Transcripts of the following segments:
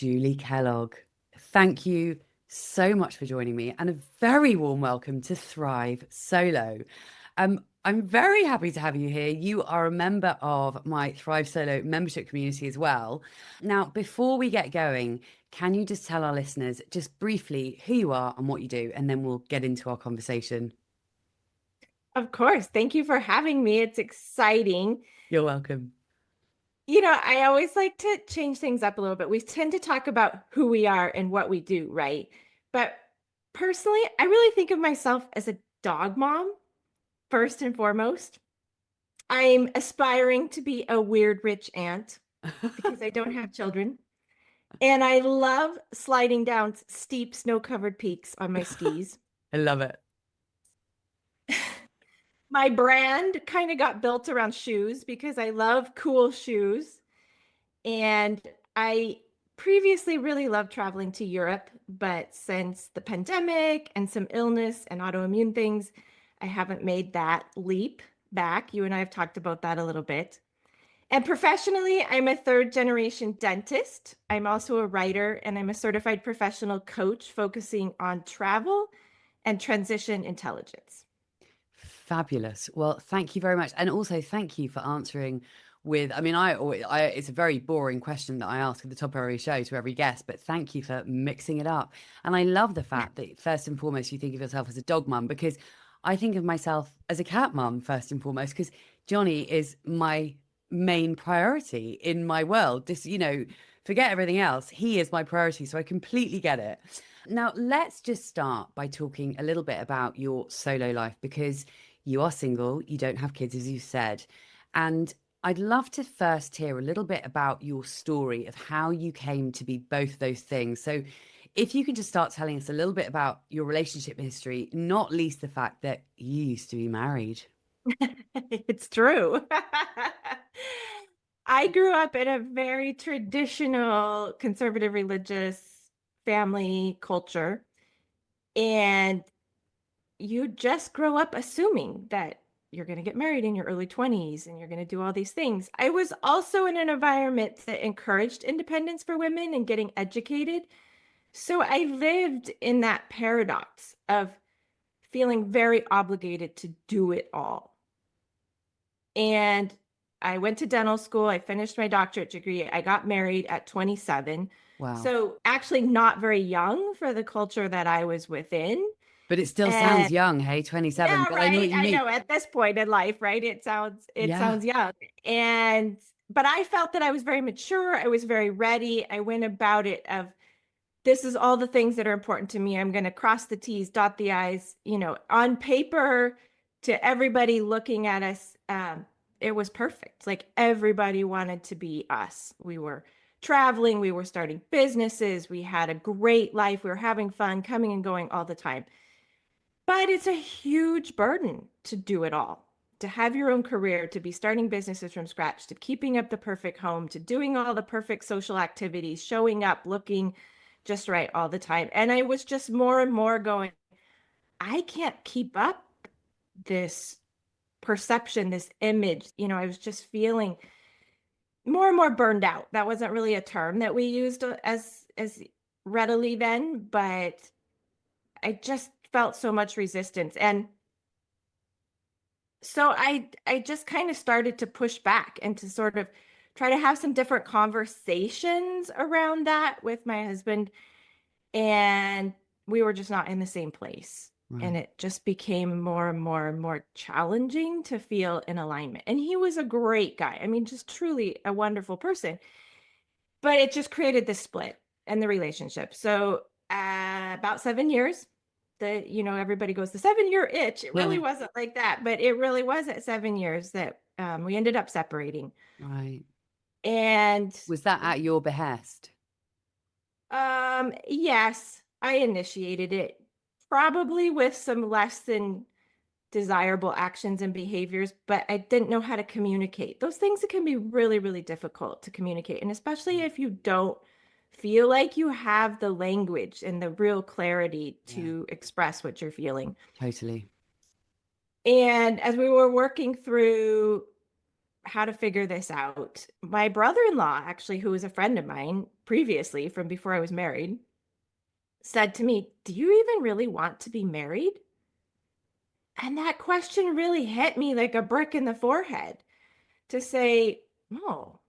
Julie Kellogg. Thank you so much for joining me and a very warm welcome to Thrive Solo. I'm very happy to have you here. You are a member of my Thrive Solo membership community as well. Now, before we get going, can you just tell our listeners just briefly who you are and what you do, and then we'll get into our conversation? Of course. Thank you for having me. It's exciting. You're welcome. I always like to change things up a little bit. We tend to talk about who we are and what we do, right? But personally, I really think of myself as a dog mom, first and foremost. I'm aspiring to be a weird rich aunt because I don't have children. And I love sliding down steep snow-covered peaks on my skis. I love it. My brand kind of got built around shoes because I love cool shoes. And I previously really loved traveling to Europe, but since the pandemic and some illness and autoimmune things, I haven't made that leap back. You and I have talked about that a little bit. And professionally, I'm a third generation dentist. I'm also a writer and I'm a certified professional coach focusing on travel and transition intelligence. Fabulous. Well, thank you very much. And also thank you for answering with, it's a very boring question that I ask at the top of every show to every guest, but thank you for mixing it up. And I love the fact that first and foremost, you think of yourself as a dog mum, because I think of myself as a cat mum first and foremost, because Johnny is my main priority in my world. Forget everything else. He is my priority. So I completely get it. Now, let's just start by talking a little bit about your solo life, because you are single, you don't have kids, as you said. And I'd love to first hear a little bit about your story of how you came to be both those things. So, if you can just start telling us a little bit about your relationship history, not least the fact that you used to be married. It's true. I grew up in a very traditional conservative religious family culture, and you just grow up assuming that you're going to get married in your early 20s and you're going to do all these things. I was also in an environment that encouraged independence for women and getting educated. So I lived in that paradox of feeling very obligated to do it all. And I went to dental school. I finished my doctorate degree. I got married at 27. Wow. So actually not very young for the culture that I was within. But it still And sounds young, hey, 27. yeah, But I know what right. you I mean. know at this point in life, right? It Yeah. sounds young. And but I felt that I was very mature. I was very ready. I went about it of this is all the things that are important to me. I'm going to cross the T's, dot the I's, on paper to everybody looking at us. It was perfect. Like everybody wanted to be us. We were traveling, we were starting businesses, we had a great life, we were having fun, coming and going all the time. But it's a huge burden to do it all, to have your own career, to be starting businesses from scratch, to keeping up the perfect home, to doing all the perfect social activities, showing up, looking just right all the time. And I was just more and more going, I can't keep up this perception, this image. I was just feeling more and more burned out. That wasn't really a term that we used as readily then, but I just felt so much resistance. And so I just kind of started to push back and to sort of try to have some different conversations around that with my husband. And we were just not in the same place. And Right. it just became more and more and more challenging to feel in alignment. And he was a great guy. I mean, just truly a wonderful person. But it just created this split in the relationship. So about 7 years, everybody goes the 7 year itch. It really Yeah. wasn't like that, but it really was at 7 years that we ended up separating. Right. And Was that at your behest? yes, I initiated it, probably with some less than desirable actions and behaviors, but I didn't know how to communicate. Those things that can be really, really difficult to communicate. And especially if you don't feel like you have the language and the real clarity Yeah, to express what you're feeling. totally. And as we were working through how to figure this out. My brother-in-law, actually, who was a friend of mine previously from before I was married, said to me, "Do you even really want to be married?" And that question really hit me like a brick in the forehead to say, "Oh,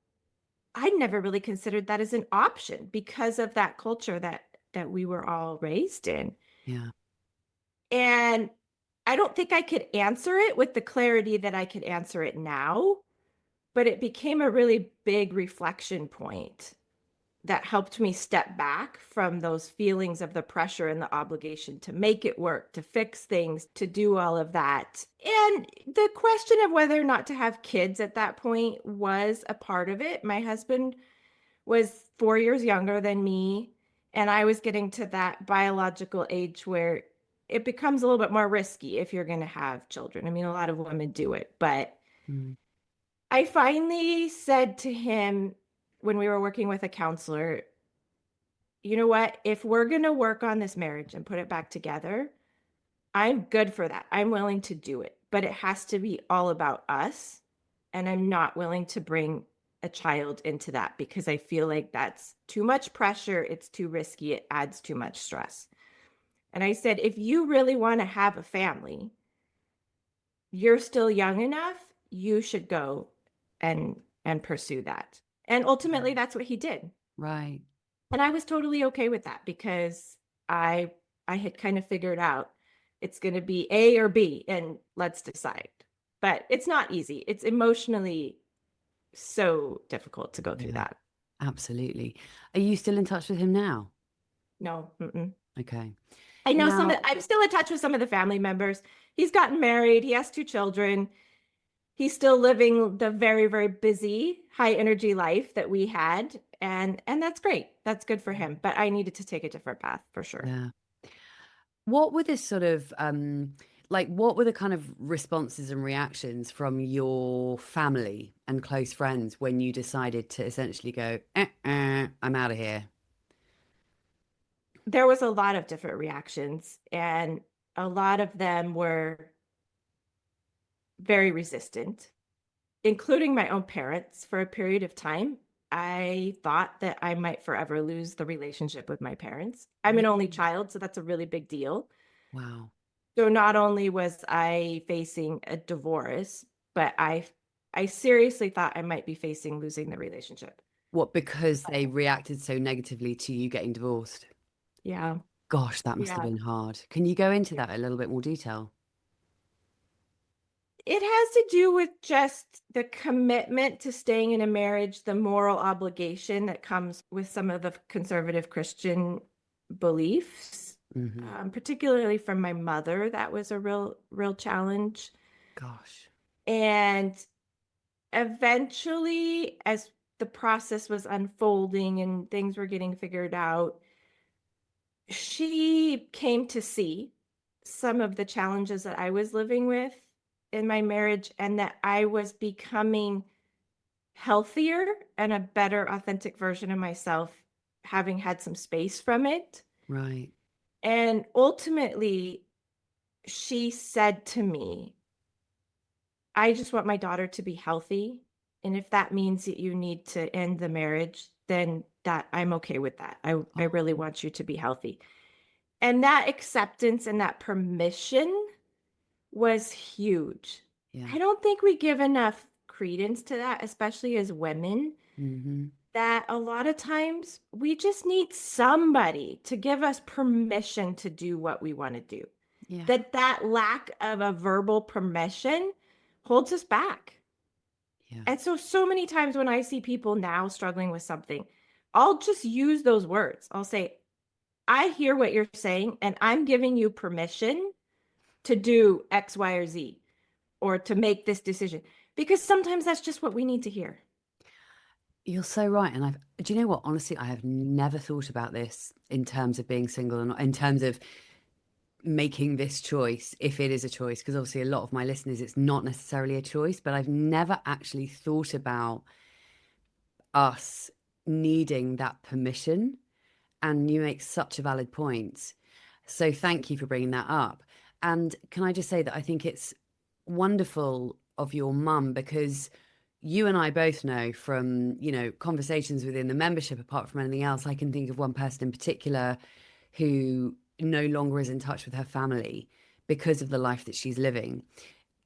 I never really considered that as an option because of that culture that we were all raised in." Yeah. And I don't think I could answer it with the clarity that I could answer it now, but it became a really big reflection point that helped me step back from those feelings of the pressure and the obligation to make it work, to fix things, to do all of that. And the question of whether or not to have kids at that point was a part of it. My husband was 4 years younger than me, and I was getting to that biological age where it becomes a little bit more risky if you're going to have children. I mean, a lot of women do it, but Mm. I finally said to him when we were working with a counselor, "You know what? If we're going to work on this marriage and put it back together, I'm good for that. I'm willing to do it, but it has to be all about us. And I'm not willing to bring a child into that because I feel like that's too much pressure. It's too risky. It adds too much stress." And I said, "If you really want to have a family, you're still young enough, you should go and pursue that." And ultimately that's what he did. Right. And I was totally okay with that because I I had kind of figured out it's going to be A or B and let's decide. But it's not easy. It's emotionally so difficult to go through Yeah. that. Absolutely. Are you still in touch with him now? No. Mm-mm. Okay. I know Now, I'm still in touch with some of the family members. He's gotten married. He has 2 children. He's still living the very, very busy, high energy life that we had. And that's great. That's good for him. But I needed to take a different path for sure. yeah. What were the sort of like what were the kind of responses and reactions from your family and close friends when you decided to essentially go, I'm out of here? There was a lot of different reactions, and a lot of them were very resistant, including my own parents. For a period of time, I thought that I might forever lose the relationship with my parents. I'm an only Really? child, so that's a really big deal. Wow. So not only was I facing a divorce, but I seriously thought I might be facing losing the relationship. What, because they reacted so negatively to you getting divorced? Yeah. Gosh, that must have Yeah. been hard. Can you go into that in a little bit more detail? It has to do with just the commitment to staying in a marriage, the moral obligation that comes with some of the conservative Christian beliefs, Hmm. particularly from my mother. That was a real challenge. Gosh. And eventually, as the process was unfolding and things were getting figured out, she came to see some of the challenges that I was living with in my marriage and that I was becoming healthier and a better authentic version of myself, having had some space from it. Right. And ultimately, she said to me, "I just want my daughter to be healthy. And if that means that you need to end the marriage, then that I'm okay with that. I Oh, really want you to be healthy." And that acceptance and that permission was huge. yeah. I don't think we give enough credence to that, especially as women, Hmm. that a lot of times we just need somebody to give us permission to do what we want to do. Yeah. That lack of a verbal permission holds us back. Yeah. And so many times when I see people now struggling with something, I'll just use those words. I'll say, "I hear what you're saying, and I'm giving you permission to do X, Y, or Z, or to make this decision." Because sometimes that's just what we need to hear. You're so right. And do you know what? Honestly, I have never thought about this in terms of being single and in terms of making this choice, if it is a choice, because obviously a lot of my listeners, it's not necessarily a choice, but I've never actually thought about us needing that permission. And you make such a valid point. So thank you for bringing that up. And can I just say that I think it's wonderful of your mum because you and I both know from, conversations within the membership, apart from anything else, I can think of one person in particular who no longer is in touch with her family because of the life that she's living.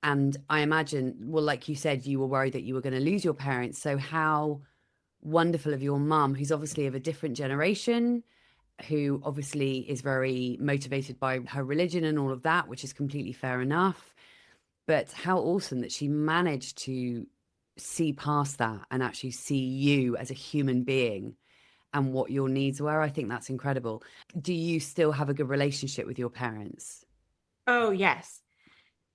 And I imagine, well, like you said, you were worried that you were going to lose your parents. So how wonderful of your mum, who's obviously of a different generation, who obviously is very motivated by her religion and all of that, which is completely fair enough. But how awesome that she managed to see past that and actually see you as a human being and what your needs were. I think that's incredible. Do you still have a good relationship with your parents? Oh, yes.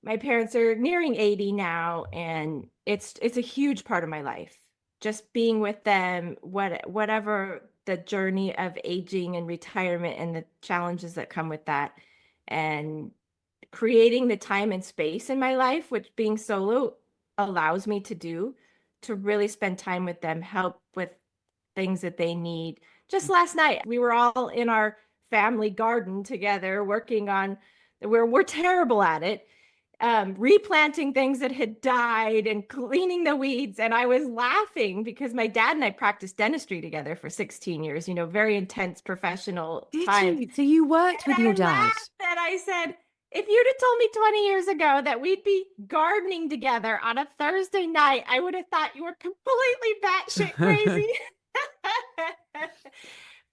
My parents are nearing 80 now, and it's a huge part of my life. Just being with them, whatever the journey of aging and retirement and the challenges that come with that, and creating the time and space in my life, which being solo allows me to do, to really spend time with them, help with things that they need. Just last night, we were all in our family garden together working on, we're terrible at it, replanting things that had died and cleaning the weeds. And I was laughing because my dad and I practiced dentistry together for 16 years, very intense professional Did times. you? So you worked with And your I dad? laughed and I said, if you'd have told me 20 years ago that we'd be gardening together on a Thursday night, I would have thought you were completely batshit crazy.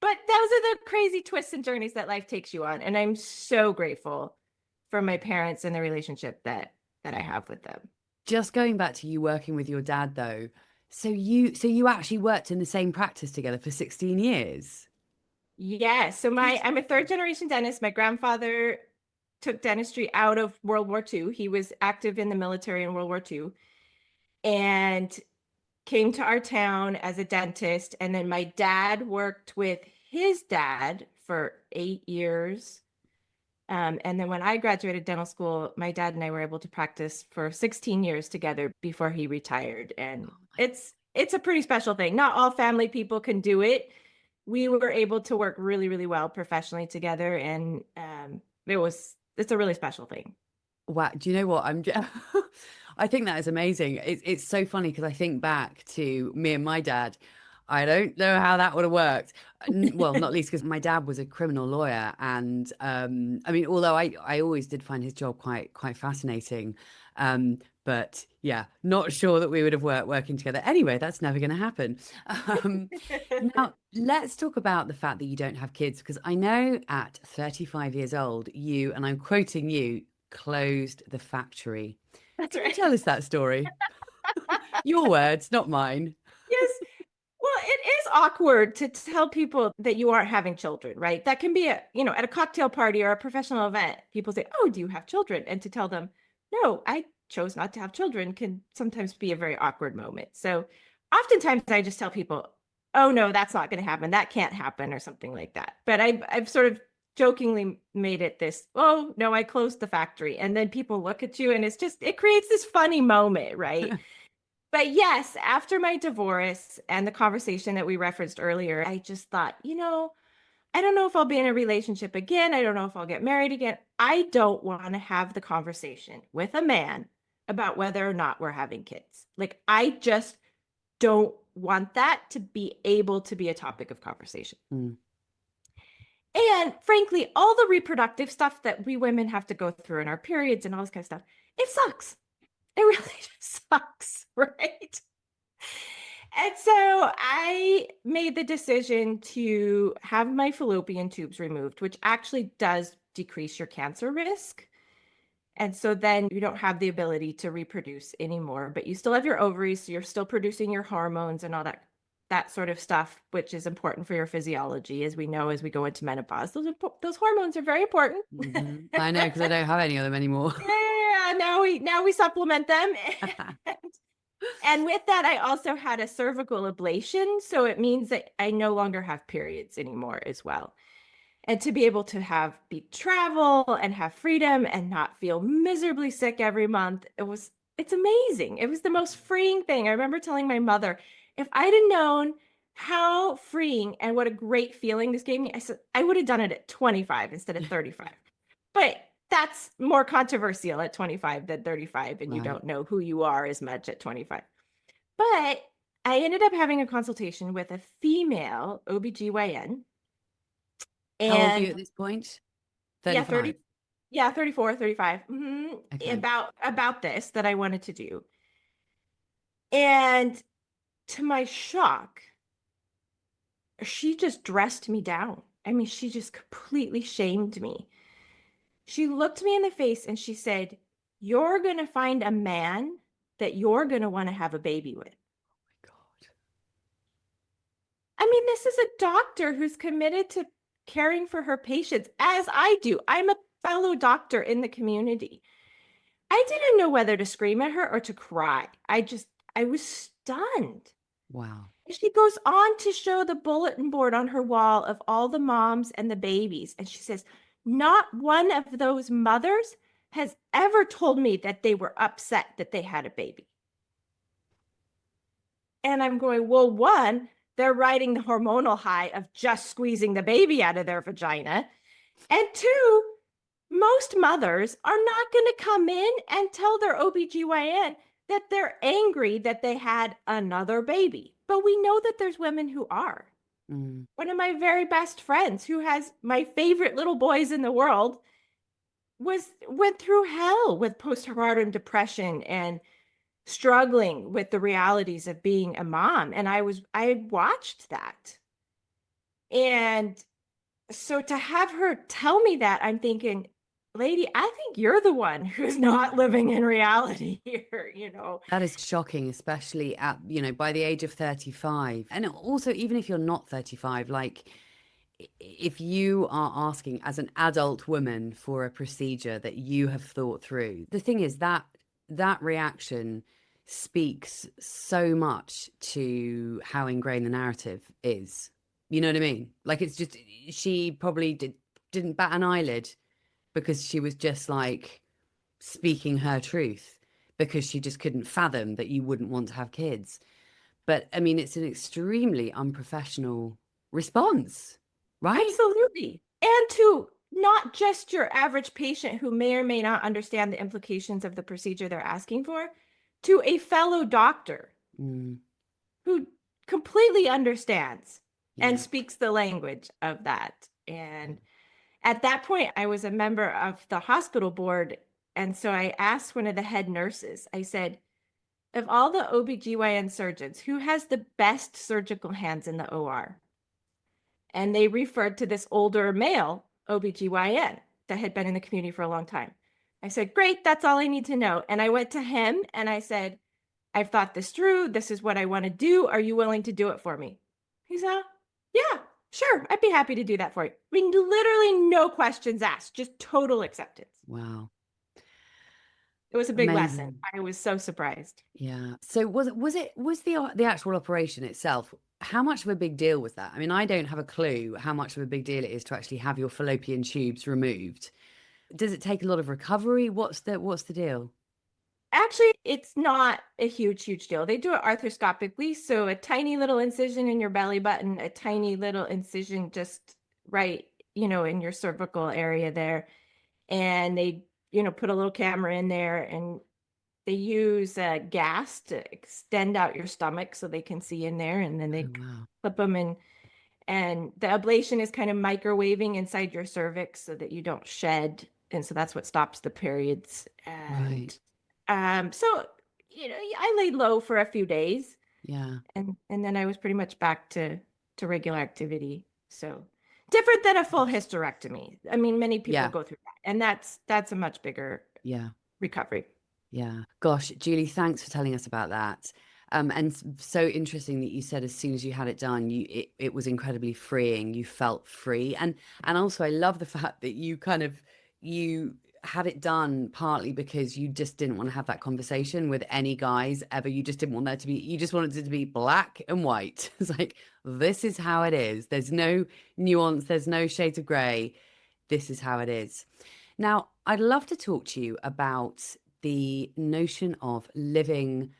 But those are the crazy twists and journeys that life takes you on. And I'm so grateful for my parents and the relationship that I have with them. Just going back to you working with your dad though. So you actually worked in the same practice together for 16 years. Yes. So I'm a third generation dentist. My grandfather took dentistry out of World War II. He was active in the military in World War II and came to our town as a dentist. And then my dad worked with his dad for 8 years. And then when I graduated dental school, my dad and I were able to practice for 16 years together before he retired. And it's a pretty special thing. Not all family people can do it. We were able to work really, really well professionally together, and it's a really special thing. Wow. Do you know what? I think that is amazing. It's so funny because I think back to me and my dad. I don't know how that would have worked. Well, not least because my dad was a criminal lawyer, and I mean, although I always did find his job quite fascinating, but yeah, not sure that we would have worked working together. Anyway, that's never going to happen. Um, Now, let's talk about the fact that you don't have kids, because I know at 35 years old, you, and I'm quoting you, closed the factory. That's Can you right. tell us that story? Your words, not mine. Yes. Well, it is awkward to tell people that you aren't having children, right? That can be at a cocktail party or a professional event. People say, "Oh, do you have children?" And to tell them, "No, I chose not to have children," can sometimes be a very awkward moment. So oftentimes I just tell people, "Oh, no, that's not going to happen. That can't happen," or something like that. But I've sort of jokingly made it this, "Oh, no, I closed the factory." And then people look at you and it creates this funny moment, right? But yes, after my divorce and the conversation that we referenced earlier, I just thought, I don't know if I'll be in a relationship again. I don't know if I'll get married again. I don't want to have the conversation with a man about whether or not we're having kids. Like, I just don't want that to be able to be a topic of conversation. Mm. And frankly, all the reproductive stuff that we women have to go through in our periods and all this kind of stuff, it sucks. It really just sucks, right? And so I made the decision to have my fallopian tubes removed, which actually does decrease your cancer risk. And so then you don't have the ability to reproduce anymore, but you still have your ovaries, so you're still producing your hormones and all that sort of stuff, which is important for your physiology, as we know as we go into menopause. Those hormones are very important. I know, because I don't have any of them anymore. Yeah, now we supplement them. And with that, I also had a cervical ablation. So it means that I no longer have periods anymore as well. And to be able to be travel and have freedom and not feel miserably sick every month, it's amazing. It was the most freeing thing. I remember telling my mother, if I'd have known how freeing and what a great feeling this gave me, I said, I would have done it at 25 instead of 35. But that's more controversial at 25 than 35, and you Right. don't know who you are as much at 25. But I ended up having a consultation with a female OBGYN. How old are you And at this point? yeah, 35. yeah, 34, 35. Okay. About this that I wanted to do. And to my shock, she just dressed me down. I mean, she just completely shamed me. She looked me in the face and she said, "You're going to find a man that you're going to want to have a baby with." God. I mean, this is a doctor who's committed to caring for her patients, as I do. I'm a fellow doctor in the community. I didn't know whether to scream at her or to cry. I was stunned. Wow. She goes on to show the bulletin board on her wall of all the moms and the babies. And she says, "Not one of those mothers has ever told me that they were upset that they had a baby." And I'm going, well, one, they're riding the hormonal high of just squeezing the baby out of their vagina. And two, most mothers are not going to come in and tell their OBGYN that they're angry that they had another baby. But we know that there's women who are. Mm. One of my very best friends, who has my favorite little boys in the world, went through hell with postpartum depression and struggling with the realities of being a mom. And I watched that. And so to have her tell me that, I'm thinking, lady, I think you're the one who's not living in reality here, you know. That is shocking, especially at, by the age of 35. And also, even if you're not 35, like if you are asking as an adult woman for a procedure that you have thought through, the thing is that reaction speaks so much to how ingrained the narrative is. You know what I mean? Like it's just, she probably didn't bat an eyelid because she was just like speaking her truth because she just couldn't fathom that you wouldn't want to have kids. But I mean, it's an extremely unprofessional response, right? Absolutely. And to not just your average patient who may or may not understand the implications of the procedure they're asking for, to a fellow doctor Mm, who completely understands and yeah. speaks the language of that. And at that point, I was a member of the hospital board. And so I asked one of the head nurses, I said, of all the OBGYN surgeons, who has the best surgical hands in the OR? And they referred to this older male OBGYN that had been in the community for a long time. I said, "Great, that's all I need to know." And I went to him and I said, "I've thought this through. This is what I want to do. Are you willing to do it for me?" He said, "Yeah, sure. I'd be happy to do that for you." I mean, literally no questions asked, just total acceptance. Wow. It was a big lesson. Amazing. I was so surprised. Yeah. So was the actual operation itself, how much of a big deal was that? I mean, I don't have a clue how much of a big deal it is to actually have your fallopian tubes removed. Does it take a lot of recovery? What's the deal? Actually, it's not a huge deal. They do it arthroscopically, so a tiny little incision in your belly button, a tiny little incision just right, in your cervical area there. And they, put a little camera in there and they use gas to extend out your stomach so they can see in there. And then Oh, they wow. clip them in. And the ablation is kind of microwaving inside your cervix so that you don't shed. And so that's what stops the periods. Right. And so, I laid low for a few days Yeah. and then I was pretty much back to regular activity. So different than a full hysterectomy. I mean, many people Yeah. go through that, and that's a much bigger Yeah. recovery. Yeah. Gosh, Julie, thanks for telling us about that. And so interesting that you said as soon as you had it done, it was incredibly freeing. You felt free. And also I love the fact that you had it done partly because you just didn't want to have that conversation with any guys ever. You just didn't want that to be, you just wanted it to be black and white. It's like, this is how it is. There's no nuance, there's no shades of gray. This is how it is. Now, I'd love to talk to you about the notion of living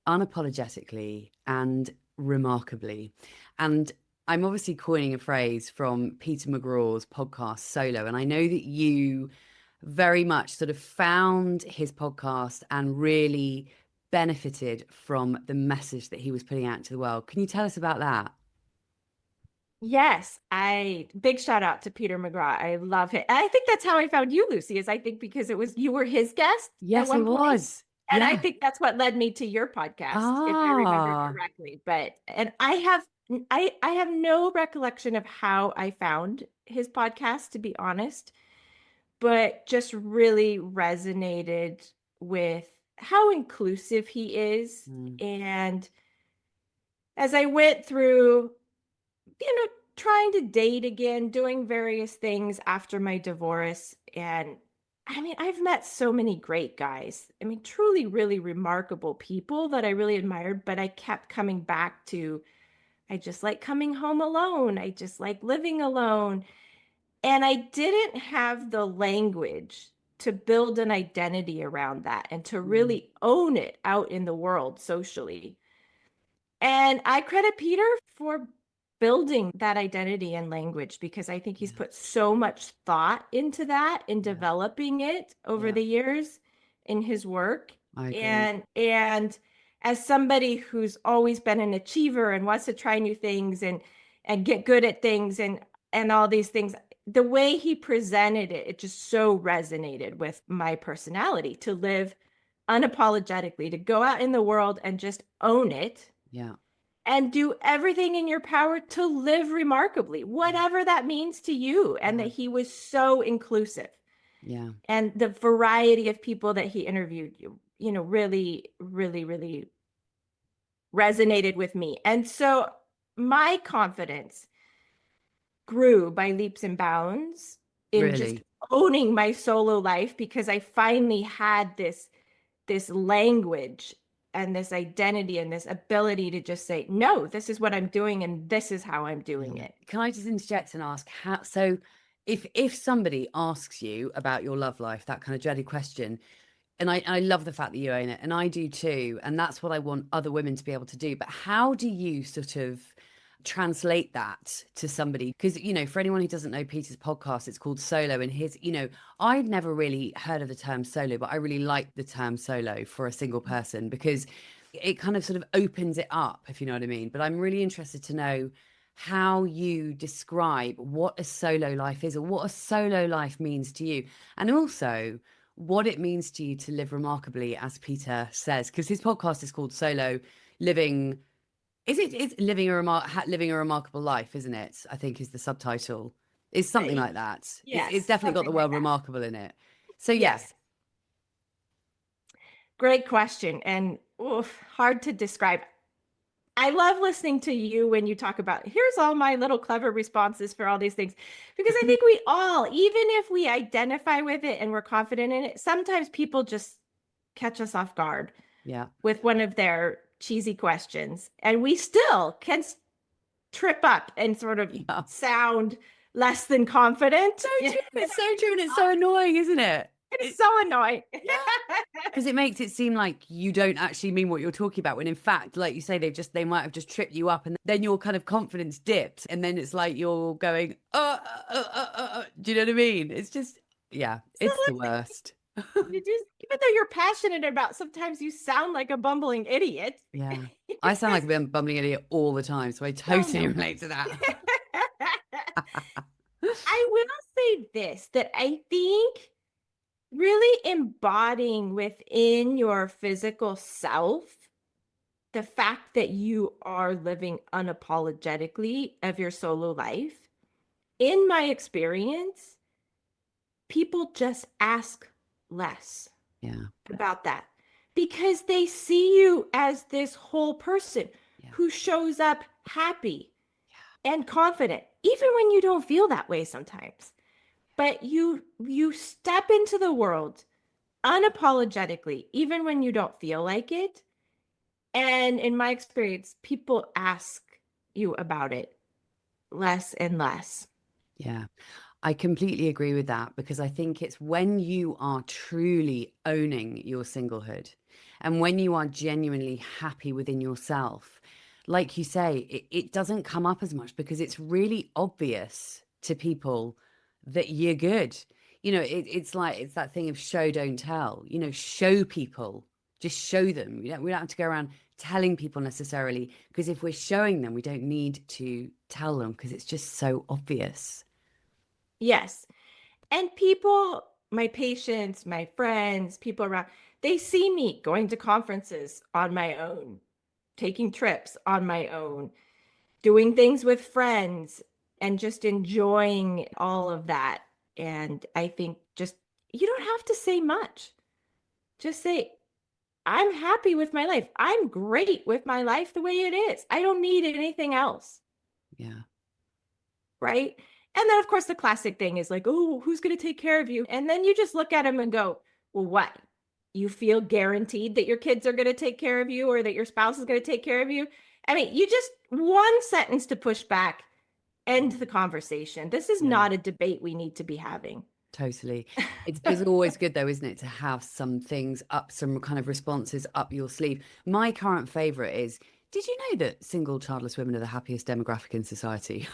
unapologetically and remarkably. And I'm obviously coining a phrase from Peter McGraw's podcast Solo. And I know that you very much sort of found his podcast and really benefited from the message that he was putting out to the world. Can you tell us about that? Yes, I big shout out to Peter McGraw. I love it. And I think that's how I found you, Lucy, is I think because it was you were his guest at Yes, I one point. was. And I Yeah. think that's what led me to your podcast, if I remember Ah, correctly. But and I have no recollection of how I found his podcast, to be honest, but just really resonated with how inclusive he is. mm, And as I went through, trying to date again, doing various things after my divorce. And I mean, I've met so many great guys. I mean, truly, really remarkable people that I really admired, but I kept coming back to, I just like coming home alone. I just like living alone. And I didn't have the language to build an identity around that and to mm, really own it out in the world socially. And I credit Peter for building that identity and language because I think he's yeah, put so much thought into that in yeah, developing it over yeah. the years in his work. I agree. And as somebody who's always been an achiever and wants to try new things and get good at things and all these things, the way he presented it, it just so resonated with my personality to live unapologetically, to go out in the world and just own it Yeah, and do everything in your power to live remarkably, yeah, whatever that means to you. And yeah, that he was so inclusive. yeah, And the variety of people that he interviewed, really, really, really resonated with me. And so my confidence grew by leaps and bounds in just really. owning my solo life because I finally had this language and this identity and this ability to just say, no, this is what I'm doing and this is how I'm doing Yeah. it. Can I just interject and ask how, so if somebody asks you about your love life, that kind of dreaded question, and I love the fact that you own it, and I do too, and that's what I want other women to be able to do. But how do you sort of translate that to somebody? Because, for anyone who doesn't know Peter's podcast, it's called Solo, and I'd never really heard of the term solo, but I really like the term solo for a single person because it kind of sort of opens it up, if you know what I mean. But I'm really interested to know how you describe what a solo life is or what a solo life means to you. And also, what it means to you to live remarkably, as Peter says, because his podcast is called Solo Living. It's living a remarkable life, isn't it? I think is the subtitle. It's something like that. It's Yes, definitely got the something like word that. remarkable in it. So yeah, Yes. Great question. And oof, hard to describe. I love listening to you when you talk about here's all my little clever responses for all these things. Because I think we all, even if we identify with it and we're confident in it, sometimes people just catch us off guard yeah, with one of their cheesy questions. And we still can trip up and sort of yeah. sound less than confident. So true. It's so true, and it's so annoying, isn't it? It's so annoying. Yeah. Because it makes it seem like you don't actually mean what you're talking about, when in fact, like you say, they might have just tripped you up, and then your kind of confidence dips, and then it's like you're going, do you know what I mean? It's just, yeah, it's the Absolutely. worst. You just, even though you're passionate about, sometimes you sound like a bumbling idiot. Yeah, I sound like a bit of a bumbling idiot all the time, so I Oh totally no. relate to that. I will say this, that I think really embodying within your physical self the fact that you are living unapologetically of your solo life, in my experience, people just ask less Yeah, about that because they see you as this whole person yeah, who shows up happy and confident, even when you don't feel that way sometimes. But you step into the world unapologetically, even when you don't feel like it. And in my experience, people ask you about it less and less. yeah. I completely agree with that, because I think it's when you are truly owning your singlehood and when you are genuinely happy within yourself, like you say, it doesn't come up as much because it's really obvious to people that you're good. It's like, it's that thing of show, don't tell, show people Just show them. We don't have to go around telling people necessarily, because if we're showing them, we don't need to tell them because it's just so obvious. Yes. And people, my patients, my friends, people around, they see me going to conferences on my own, taking trips on my own, doing things with friends, and just enjoying all of that. And I think just, you don't have to say much. Just say, I'm happy with my life. I'm great with my life the way it is. I don't need anything else. Yeah. Right. And then, of course, the classic thing is like, oh, who's going to take care of you? And then you just look at them and go, well, what? You feel guaranteed that your kids are going to take care of you or that your spouse is going to take care of you? I mean, you just one sentence to push back, end the conversation. This is Yeah. not a debate we need to be having. Totally. It's always good though, isn't it, to have some things up, some kind of responses up your sleeve. My current favorite is, did you know that single childless women are the happiest demographic in society?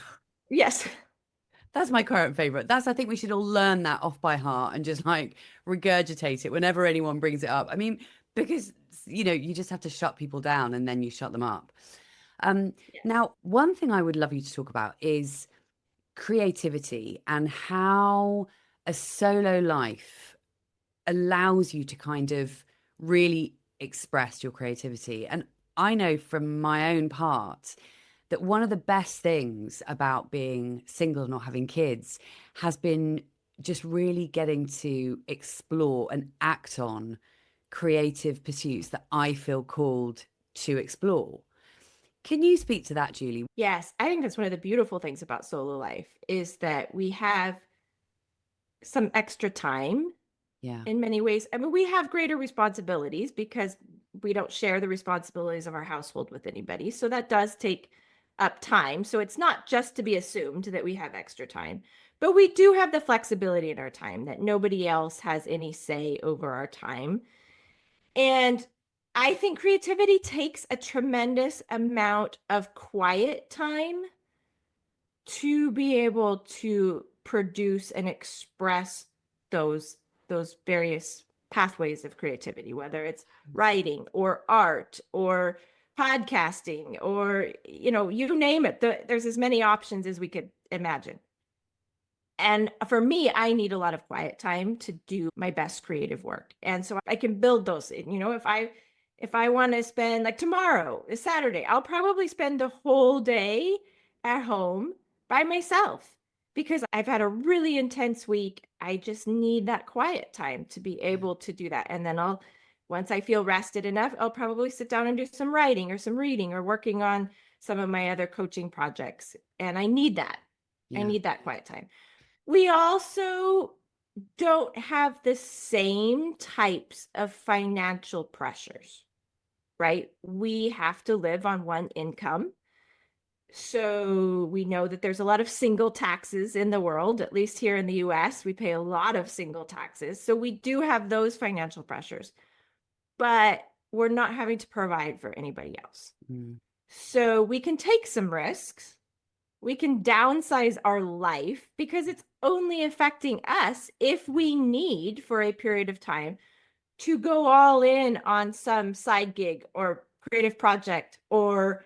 Yes. That's my current favorite. I think we should all learn that off by heart and just like regurgitate it whenever anyone brings it up. I mean, because, you just have to shut people down and then you shut them up. Um, Yes. Now, one thing I would love you to talk about is creativity and how a solo life allows you to kind of really express your creativity. And I know from my own part that one of the best things about being single, not having kids, has been just really getting to explore and act on creative pursuits that I feel called to explore. Can you speak to that, Julie? Yes. I think that's one of the beautiful things about solo life is that we have some extra time Yeah. in many ways. I mean, we have greater responsibilities because we don't share the responsibilities of our household with anybody. So that does take up time. So it's not just to be assumed that we have extra time, but we do have the flexibility in our time that nobody else has any say over our time. And I think creativity takes a tremendous amount of quiet time to be able to produce and express those various pathways of creativity, whether it's writing or art or podcasting or you name it. There's as many options as we could imagine. And for me, I need a lot of quiet time to do my best creative work. And so I can build those in. If I want to spend, like, tomorrow is Saturday, I'll probably spend the whole day at home by myself because I've had a really intense week. I just need that quiet time to be Yeah. able to do that. And then once I feel rested enough, I'll probably sit down and do some writing or some reading or working on some of my other coaching projects. And I need that. I Yeah. need that quiet time. We also don't have the same types of financial pressures, right? We have to live on one income. So we know that there's a lot of single taxes in the world, at least here in the US, we pay a lot of single taxes. So we do have those financial pressures, but we're not having to provide for anybody else. Mm. So we can take some risks. We can downsize our life because it's only affecting us if we need for a period of time to go all in on some side gig or creative project or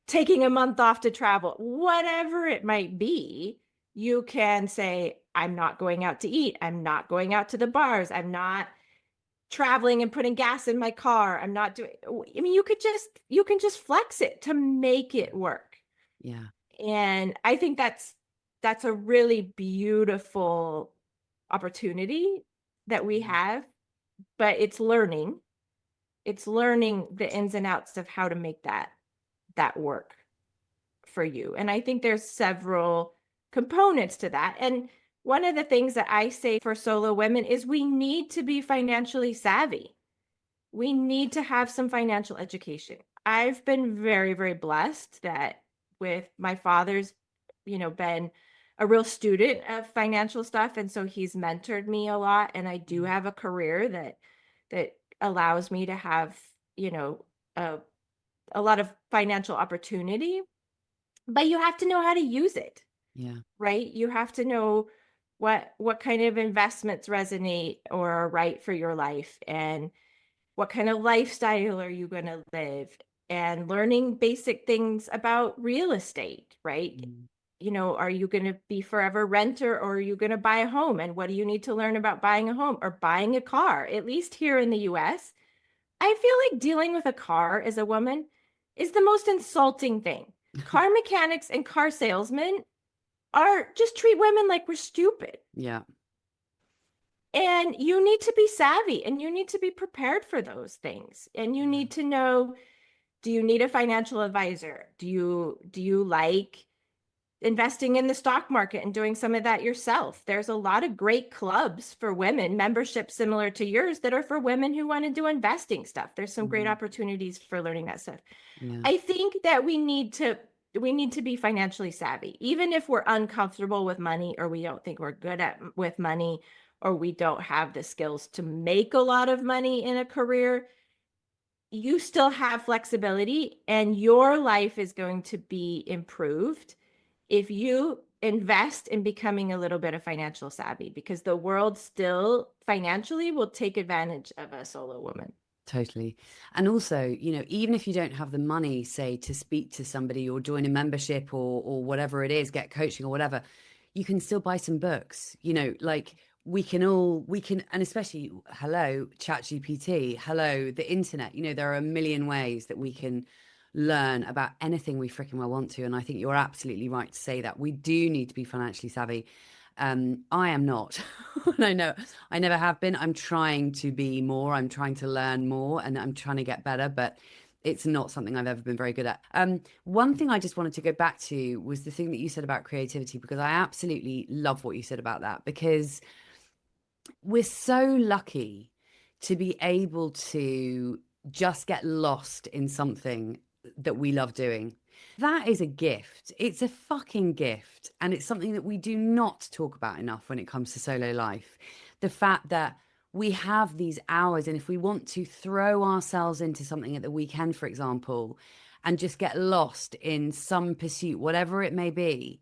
taking a month off to travel, whatever it might be. You can say, I'm not going out to eat. I'm not going out to the bars. I'm not traveling and putting gas in my car. I'm not doing, I mean, you can just flex it to make it work. Yeah. And I think that's a really beautiful opportunity that we Mm. have, but it's learning. It's learning the ins and outs of how to make that work for you. And I think there's several components to that. And one of the things that I say for solo women is we need to be financially savvy. We need to have some financial education. I've been very, very blessed that with my father's, been a real student of financial stuff. And so he's mentored me a lot. And I do have a career that allows me to have, you know, a, a lot of financial opportunity, but you have to know how to use it, Yeah. right? You have to know what kind of investments resonate or are right for your life. And What kind of lifestyle are you going to live? And learning basic things about real estate, right? Mm. Are you going to be forever renter, or are you going to buy a home? And what do you need to learn about buying a home or buying a car? At least here in the US, I feel like dealing with a car as a woman is the most insulting thing. Car mechanics and car salesmen are just treat women like we're stupid. Yeah. And you need to be savvy, and you need to be prepared for those things. And you Yeah. need to know, do you need a financial advisor? Do you like investing in the stock market and doing some of that yourself? There's a lot of great clubs for women, memberships similar to yours, that are for women who want to do investing stuff. There's some great Mm. opportunities for learning that stuff. Yeah. I think that we need to be financially savvy, even if we're uncomfortable with money, or we don't think we're good at with money, or we don't have the skills to make a lot of money in a career. You still have flexibility, and your life is going to be improved if you invest in becoming a little bit of financial savvy, because the world still financially will take advantage of a solo woman. Totally. And also, even if you don't have the money, say, to speak to somebody or join a membership or whatever it is, get coaching or whatever, you can still buy some books. Like we can, and especially, hello, ChatGPT, hello, the internet. There are a million ways that we can learn about anything we freaking well want to. And I think you're absolutely right to say that we do need to be financially savvy. I am not. I know I never have been. I'm trying to be more. I'm trying to learn more, and I'm trying to get better, but it's not something I've ever been very good at. One thing I just wanted to go back to was the thing that you said about creativity, because I absolutely love what you said about that, because we're so lucky to be able to just get lost in something that we love doing. That is a gift. It's a fucking gift. And it's something that we do not talk about enough when it comes to solo life. The fact that we have these hours, and if we want to throw ourselves into something at the weekend, for example, and just get lost in some pursuit, whatever it may be,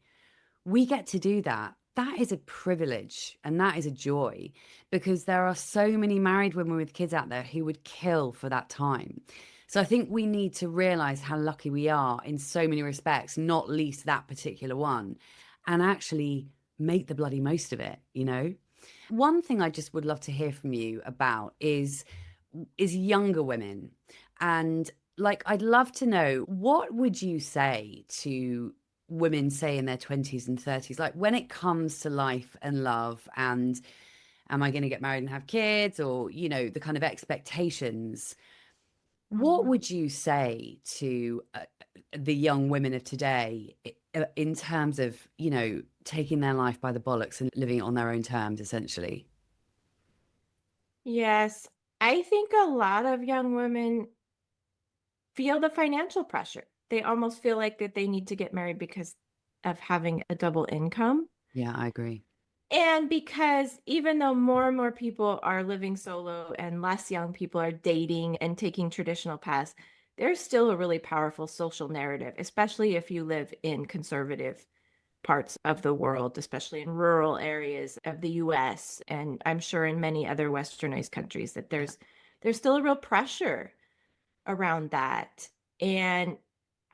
we get to do that. That is a privilege and that is a joy, because there are so many married women with kids out there who would kill for that time. So I think we need to realize how lucky we are in so many respects, not least that particular one, and actually make the bloody most of it. One thing I just would love to hear from you about is younger women. And like, I'd love to know, what would you say to women, say in their 20s and 30s, like when it comes to life and love, and am I going to get married and have kids, or the kind of expectations? What Mhm. would you say to the young women of today, in terms of taking their life by the bollocks and living it on their own terms, essentially? Yes, I think a lot of young women feel the financial pressure. They almost feel like that they need to get married because of having a double income. Yeah, I agree. And because even though more and more people are living solo and less young people are dating and taking traditional paths, there's still a really powerful social narrative, especially if you live in conservative parts of the world, especially in rural areas of the US, and I'm sure in many other westernized countries, that Yeah. there's still a real pressure around that. And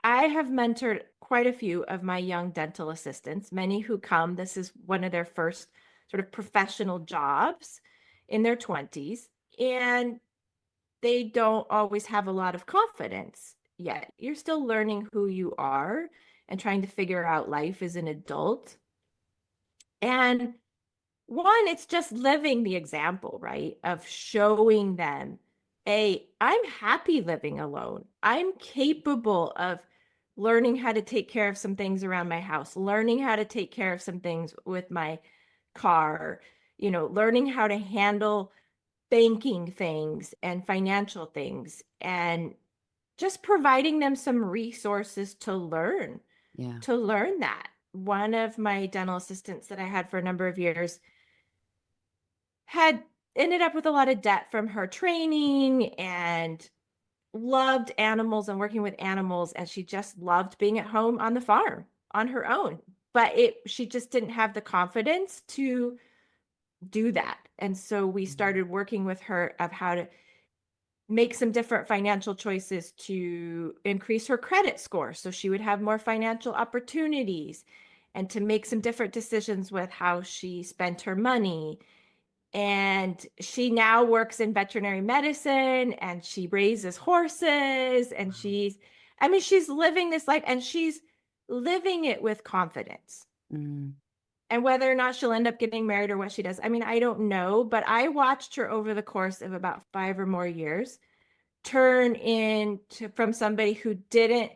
I have mentored quite a few of my young dental assistants, many who come, this is one of their first sort of professional jobs in their 20s, and they don't always have a lot of confidence yet. You're still learning who you are and trying to figure out life as an adult. And one, it's just living the example, right? Of showing them, hey, I'm happy living alone. I'm capable of learning how to take care of some things around my house, learning how to take care of some things with my car, learning how to handle banking things and financial things, and just providing them some resources Yeah. to learn that. One of my dental assistants that I had for a number of years had ended up with a lot of debt from her training, and loved animals and working with animals, and she just loved being at home on the farm on her own. But she just didn't have the confidence to do that. And so we started working with her of how to make some different financial choices to increase her credit score so she would have more financial opportunities, and to make some different decisions with how she spent her money. And she now works in veterinary medicine, and she raises horses, and I mean, she's living this life, and she's living it with confidence. Mm, And whether or not she'll end up getting married or what she does, I mean, I don't know, but I watched her over the course of about 5 or more years turn into from somebody who didn't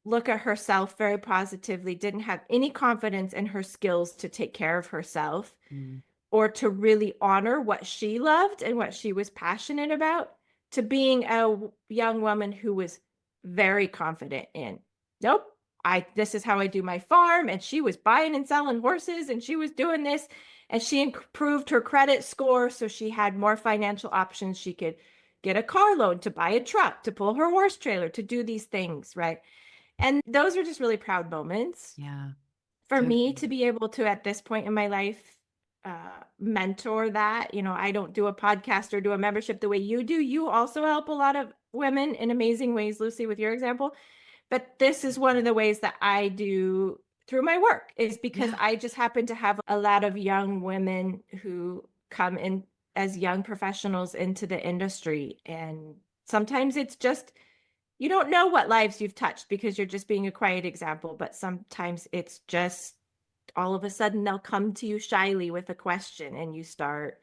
look at herself very positively, didn't have any confidence in her skills to take care of herself mm, or to really honor what she loved and what she was passionate about, to being a young woman who was very confident in, nope, this is how I do my farm. And she was buying and selling horses, and she was doing this, and she improved her credit score so she had more financial options. She could get a car loan to buy a truck, to pull her horse trailer, to do these things, right? And those are just really proud moments yeah, for me totally. to be able to, at this point in my life, mentor that. I don't do a podcast or do a membership the way you do. You also help a lot of women in amazing ways, Lucy, with your example. But this is one of the ways that I do through my work, is because Yeah, I just happen to have a lot of young women who come in as young professionals into the industry. And sometimes it's just, you don't know what lives you've touched because you're just being a quiet example, but sometimes it's just all of a sudden they'll come to you shyly with a question, and you start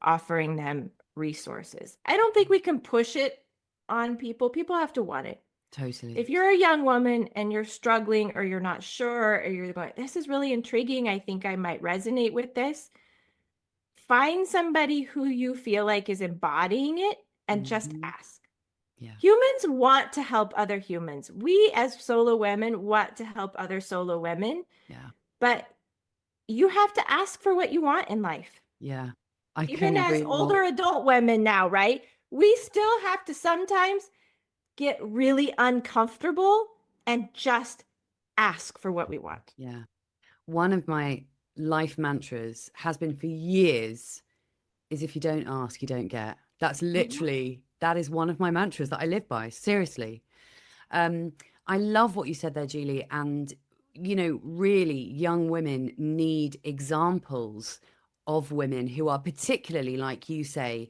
offering them resources. I don't think we can push it on people. People have to want it. totally. If you're a young woman and you're struggling, or you're not sure, or you're going, this is really intriguing, I think I might resonate with this, find somebody who you feel like is embodying it and just Hmm. ask. Yeah, Humans want to help other humans. We as solo women want to help other solo women, yeah, but you have to ask for what you want in life. yeah. I Even couldn't as agree more. older adult women now, right? We still have to sometimes get really uncomfortable and just ask for what we want. Yeah. One of my life mantras has been for years is if you don't ask, you don't get. That's Mhm. literally, that is one of my mantras that I live by. Seriously. Um, I love what you said there, Julie. And, really young women need examples of women who are particularly, like you say,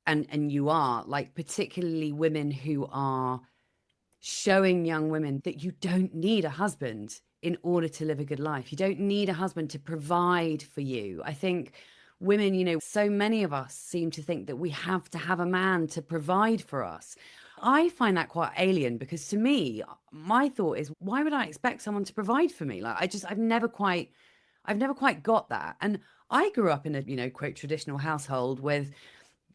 and you are, like, particularly women who are showing young women that you don't need a husband in order to live a good life. You don't need a husband to provide for you. I think women, so many of us seem to think that we have to have a man to provide for us. I find that quite alien because to me, my thought is, why would I expect someone to provide for me? Like, I've never quite got that. And I grew up in a, quote, traditional household with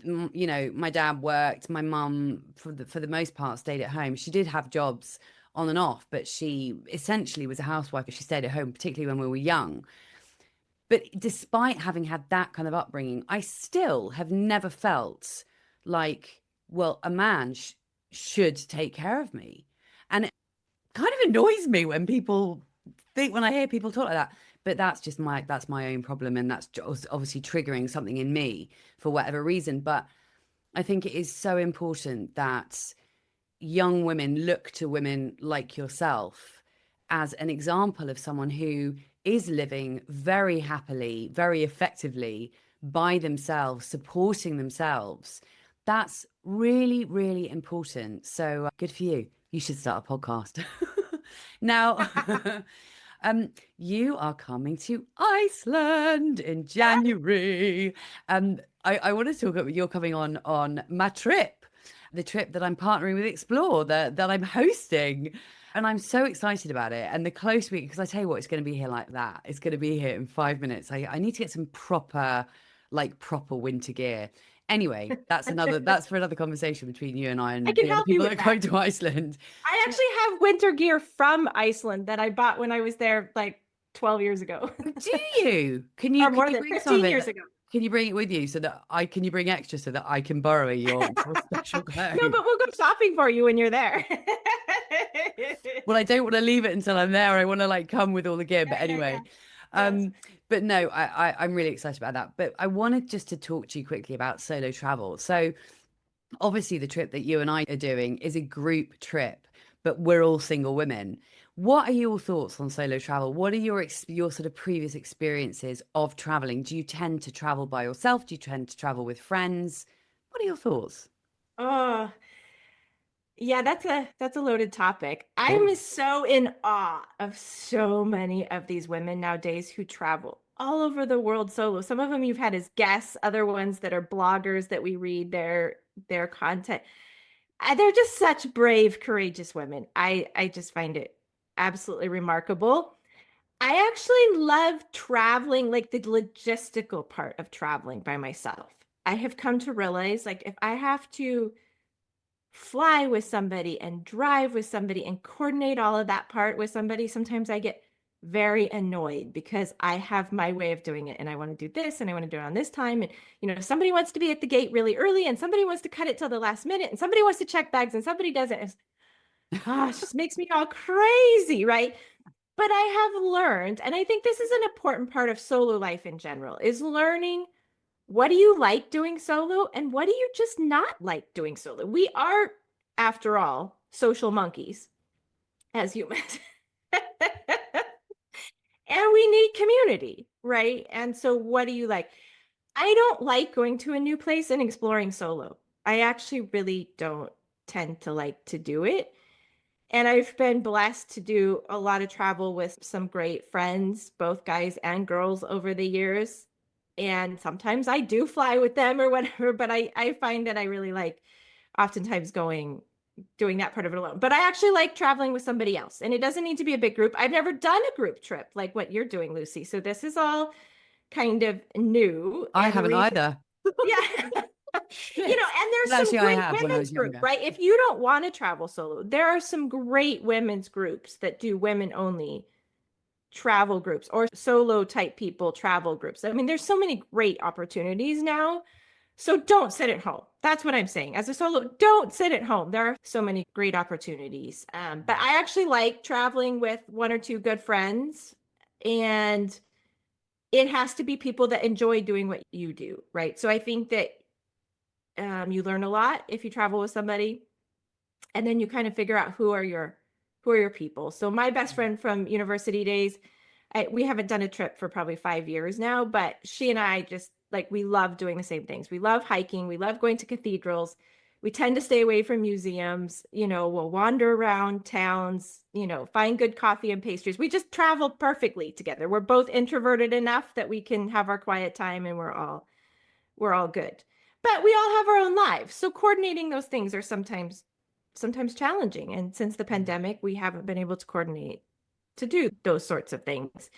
my dad worked, my mum for the most part stayed at home. She did have jobs on and off, but she essentially was a housewife. She stayed at home, particularly when we were young. But despite having had that kind of upbringing, I still have never felt like, well, a man should take care of me. And it kind of annoys me when people think, when I hear people talk like that. But that's my own problem, and that's just obviously triggering something in me for whatever reason. But I think it is so important that young women look to women like yourself as an example of someone who is living very happily, very effectively by themselves, supporting themselves. That's really, really important. So good for you. You should start a podcast. Now, you are coming to Iceland in January. I want to talk about you're coming on my trip, the trip that I'm partnering with Explore, that I'm hosting. And I'm so excited about it. And the close week, because I tell you what, it's going to be here like that. It's going to be here in 5 minutes. I need to get some proper winter gear. Anyway, that's for another conversation between you and I I and can the other help you people that with are that. going to Iceland. I actually have winter gear from Iceland that I bought when I was there like 12 years ago. Do you? Can you Or can more you than bring some of 15 it? years ago. Can you bring it with you so that can you bring extra so that I can borrow your special No, clothes? but we'll go shopping for you when you're there. Well, I don't want to leave it until I'm there. I want to like come with all the gear. But Yeah. anyway, Yes. um, but no, I'm really excited about that. But I wanted just to talk to you quickly about solo travel. So obviously the trip that you and I are doing is a group trip, but we're all single women. What are your thoughts on solo travel? What are your sort of previous experiences of traveling? Do you tend to travel by yourself? Do you tend to travel with friends? What are your thoughts? Oh, yeah, that's a loaded topic. Oh, I'm so in awe of so many of these women nowadays who travel all over the world solo. Some of them you've had as guests, other ones that are bloggers that we read their content. They're just such brave, courageous women. I just find it absolutely remarkable. I actually love traveling, like the logistical part of traveling by myself. I have come to realize, like, if I have to fly with somebody and drive with somebody and coordinate all of that part with somebody, sometimes I get very annoyed because I have my way of doing it and I want to do this and I want to do it on this time. And, somebody wants to be at the gate really early and somebody wants to cut it till the last minute and somebody wants to check bags and somebody doesn't. It just makes me all crazy, right? But I have learned, and I think this is an important part of solo life in general, is learning what do you like doing solo and what do you just not like doing solo. We are, after all, social monkeys as humans. And we need community, right? And so what do you like? I don't like going to a new place and exploring solo. I actually really don't tend to like to do it. And I've been blessed to do a lot of travel with some great friends, both guys and girls over the years. And sometimes I do fly with them or whatever, but I find that I really like oftentimes doing that part of it alone. But I actually like traveling with somebody else. And it doesn't need to be a big group. I've never done a group trip like what you're doing, Lucy. So this is all kind of new. I And the haven't reason, either. yeah. Shit. And there's But some actually, I great have when I women's was group, younger. right? If you don't want to travel solo, there are some great women's groups that do women only travel groups or solo type people travel groups. I mean, there's so many great opportunities now. So don't sit at home. That's what I'm saying. As a solo, don't sit at home. There are so many great opportunities. But I actually like traveling with one or two good friends. And it has to be people that enjoy doing what you do, right? So I think that you learn a lot if you travel with somebody, and then you kind of figure out who are your people. So my best friend from university days, we haven't done a trip for probably 5 years now, but she and I just like we love doing the same things. We love hiking. We love going to cathedrals. We tend to stay away from museums. We'll wander around towns. Find good coffee and pastries. We just travel perfectly together. We're both introverted enough that we can have our quiet time, and we're all good. But we all have our own lives. So coordinating those things are sometimes challenging. And since the pandemic, we haven't been able to coordinate to do those sorts of things.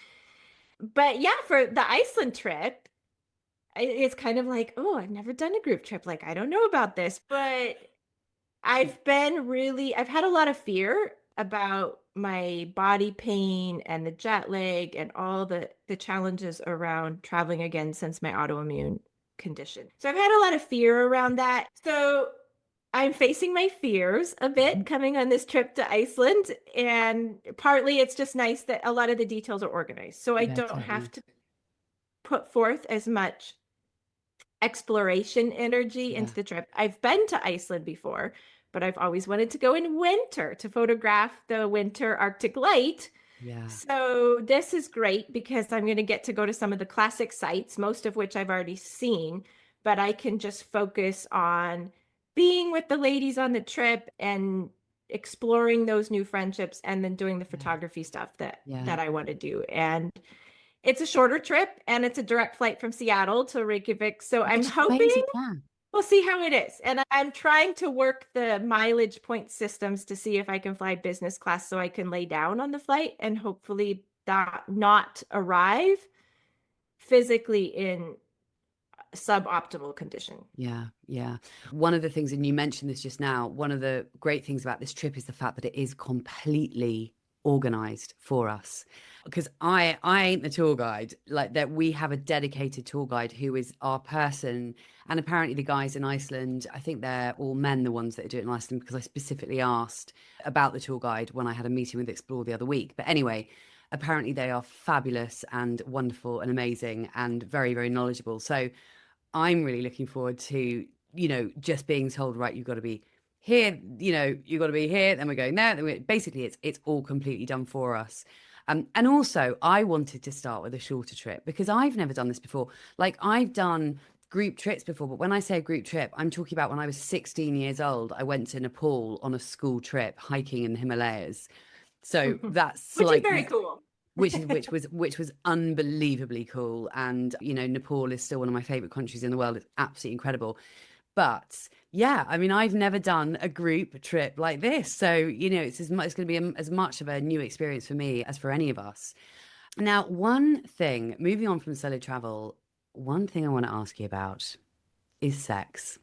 But yeah, for the Iceland trip, it's kind of like, oh, I've never done a group trip. Like, I don't know about this, but I've had a lot of fear about my body pain and the jet lag and all the challenges around traveling again since my autoimmune condition. So I've had a lot of fear around that. So I'm facing my fears a bit coming on this trip to Iceland. And partly it's just nice that a lot of the details are organized. So I Yeah, don't have totally. to put forth as much exploration energy Yeah, into the trip. I've been to Iceland before, but I've always wanted to go in winter to photograph the winter Arctic light. yeah. So this is great because I'm going to get to go to some of the classic sites, most of which I've already seen, but I can just focus on being with the ladies on the trip and exploring those new friendships and then doing the Yeah, photography stuff that yeah. that I want to do. And it's a shorter trip and it's a direct flight from Seattle to Reykjavik. So I'm Which is hoping amazing plan. we'll see how it is. And I'm trying to work the mileage point systems to see if I can fly business class so I can lay down on the flight and hopefully not arrive physically in suboptimal condition. Yeah, yeah. One of the things, and you mentioned this just now, one of the great things about this trip is the fact that it is completely organized for us. Because I ain't the tour guide, like that we have a dedicated tour guide who is our person. And apparently the guys in Iceland, I think they're all men, the ones that do it in Iceland, because I specifically asked about the tour guide when I had a meeting with Explore the other week. But anyway, apparently they are fabulous and wonderful and amazing and very, very knowledgeable. So I'm really looking forward to just being told, right, you've got to be here, you've got to be here, then we're going there. Basically, it's all completely done for us. And also, I wanted to start with a shorter trip because I've never done this before. Like, I've done group trips before, but when I say a group trip, I'm talking about when I was 16 years old. I went to Nepal on a school trip hiking in the Himalayas. So that's Which is like very cool. which was unbelievably cool. And Nepal is still one of my favorite countries in the world. It's absolutely incredible. But yeah, I mean, I've never done a group trip like this, so it's going to be as much of a new experience for me as for any of us. Now, one thing, moving on from solo travel, one thing I want to ask you about is sex,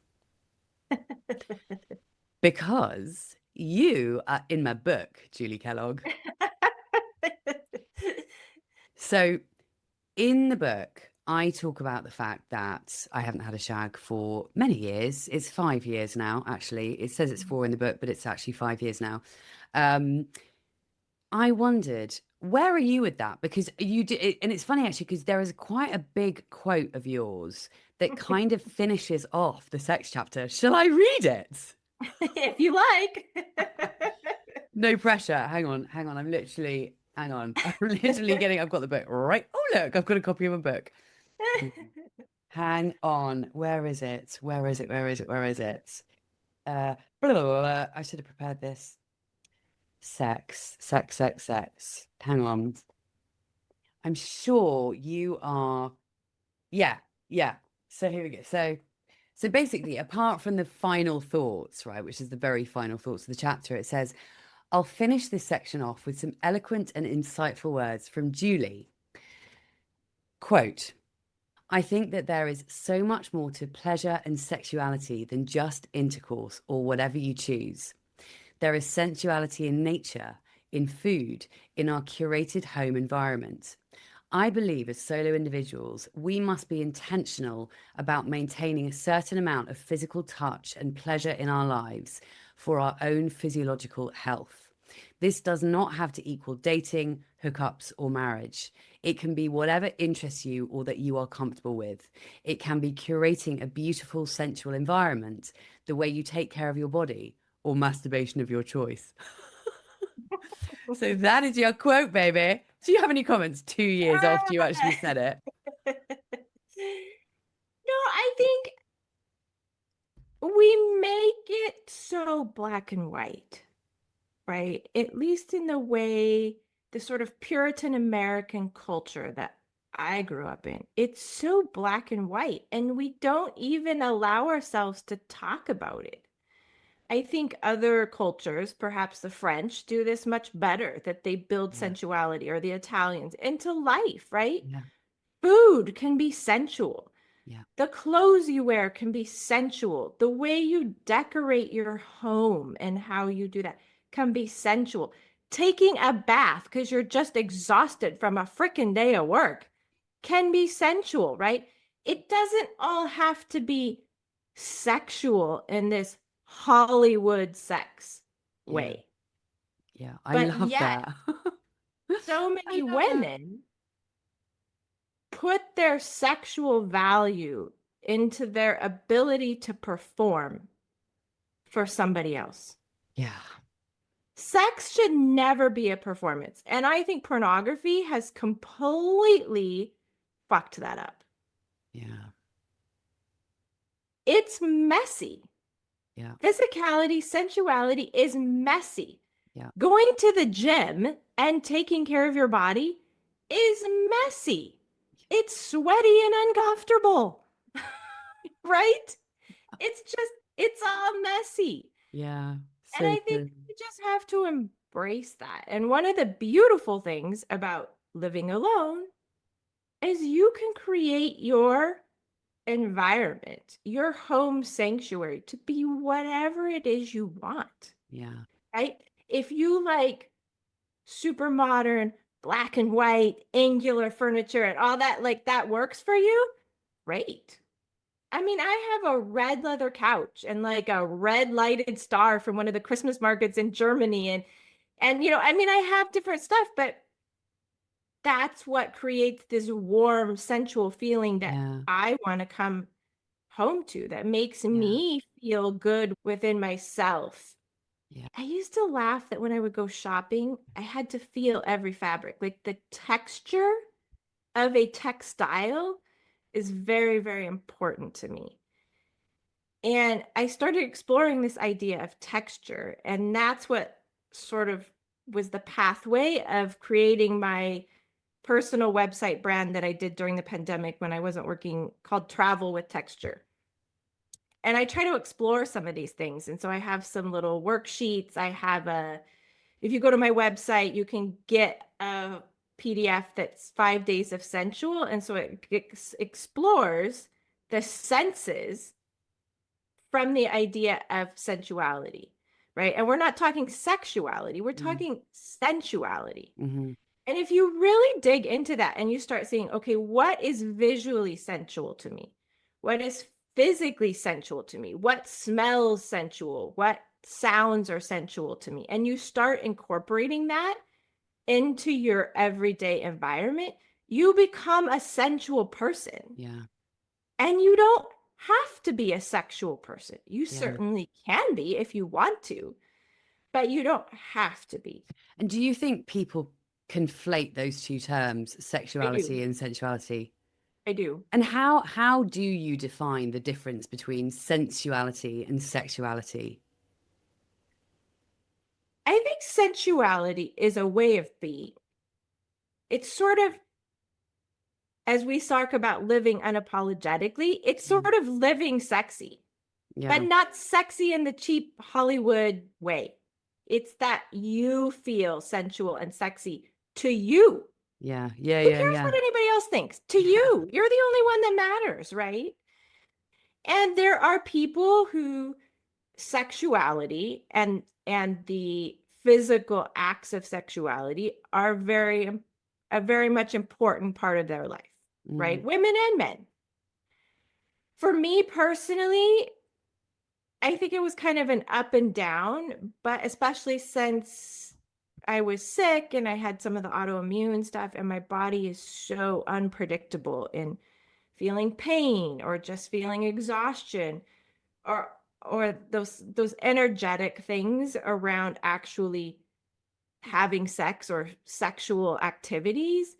because you are in my book, Julie Kellogg. So in the book, I talk about the fact that I haven't had a shag for many years. It's 5 years now, actually. It says it's 4 in the book, but it's actually 5 years now. Um, I wondered, where are you with that? Because you did, and it's funny actually, because there is quite a big quote of yours that kind of finishes off the sex chapter. Shall I read it? If you like. No pressure. Hang on. Hang on. I've got the book right. Oh, look, I've got a copy of a book. Hang on. Where is it? Where is it? Where is it? Where is it? Blah, blah, blah, blah. I should have prepared this. Sex, sex, sex, sex. Hang on. I'm sure you are. Yeah, yeah. So here we go. So basically, apart from the final thoughts, right, which is the very final thoughts of the chapter, it says, I'll finish this section off with some eloquent and insightful words from Julie. Quote, I think that there is so much more to pleasure and sexuality than just intercourse or whatever you choose. There is sensuality in nature, in food, in our curated home environment. I believe as solo individuals, we must be intentional about maintaining a certain amount of physical touch and pleasure in our lives for our own physiological health. This does not have to equal dating, hookups, or marriage. It can be whatever interests you or that you are comfortable with. It can be curating a beautiful, sensual environment, the way you take care of your body, or masturbation of your choice. So that is your quote, baby. Do you have any comments 2 years after you actually said it? No, I think we make it so black and white, right? At least in the way the sort of Puritan American culture that I grew up in, it's so black and white, and we don't even allow ourselves to talk about it. I think other cultures, perhaps the French, do this much better, that they build Yeah, sensuality, or the Italians, into life, right? yeah, Food can be sensual. yeah, The clothes you wear can be sensual. The way you decorate your home and how you do that can be sensual. Taking a bath because you're just exhausted from a freaking day of work can be sensual, right? It doesn't all have to be sexual in this Hollywood sex yeah, way. yeah. I But love yet, that. so I many love that. women put their sexual value into their ability to perform for somebody else. Yeah, Sex should never be a performance. And I think pornography has completely fucked that up. yeah, It's messy. yeah, Physicality, sensuality is messy. yeah, Going to the gym and taking care of your body is messy. It's sweaty and uncomfortable, right? It's all messy. yeah. And So I think true. you just have to embrace that. And one of the beautiful things about living alone is you can create your environment, your home sanctuary, to be whatever it is you want, Yeah, right? If you like super modern, black and white, angular furniture and all that, like that works for you, great. I mean, I have a red leather couch and like a red lighted star from one of the Christmas markets in Germany. And I mean, I have different stuff, but that's what creates this warm, sensual feeling that yeah, I want to come home to, that makes Yeah. me feel good within myself. Yeah. I used to laugh that when I would go shopping, I had to feel every fabric. Like the texture of a textile is very, very important to me. And I started exploring this idea of texture, and that's what sort of was the pathway of creating my personal website brand that I did during the pandemic when I wasn't working, called Travel with Texture. And I try to explore some of these things. And so I have some little worksheets. I have if you go to my website, you can get a PDF that's 5 days of sensual. And so it explores the senses from the idea of sensuality, right? And we're not talking sexuality, we're Mm. talking sensuality. Mm-hmm. And if you really dig into that and you start seeing, okay, what is visually sensual to me? What is physically sensual to me? What smells sensual? What sounds are sensual to me? And you start incorporating that into your everyday environment, you become a sensual person. Yeah. And you don't have to be a sexual person. You Yeah. certainly can be if you want to, but you don't have to be. And do you think people conflate those two terms, I do. sexuality and sensuality? I do. And how do you define the difference between sensuality and sexuality? I think sensuality is a way of being. It's sort of, as we talk about living unapologetically, it's Mm. sort of living sexy, but Yeah. not sexy in the cheap Hollywood way. It's that you feel sensual and sexy to you. Yeah. Yeah. Who Yeah. cares Yeah. what anybody else thinks? To you. You're the only one that matters, right? And there are people who sexuality and the physical acts of sexuality are a very much important part of their life, right? Mm. Women and men. For me personally, I think it was kind of an up and down, but especially since I was sick and I had some of the autoimmune stuff, and my body is so unpredictable in feeling pain or just feeling exhaustion, or those energetic things around actually having sex or sexual activities.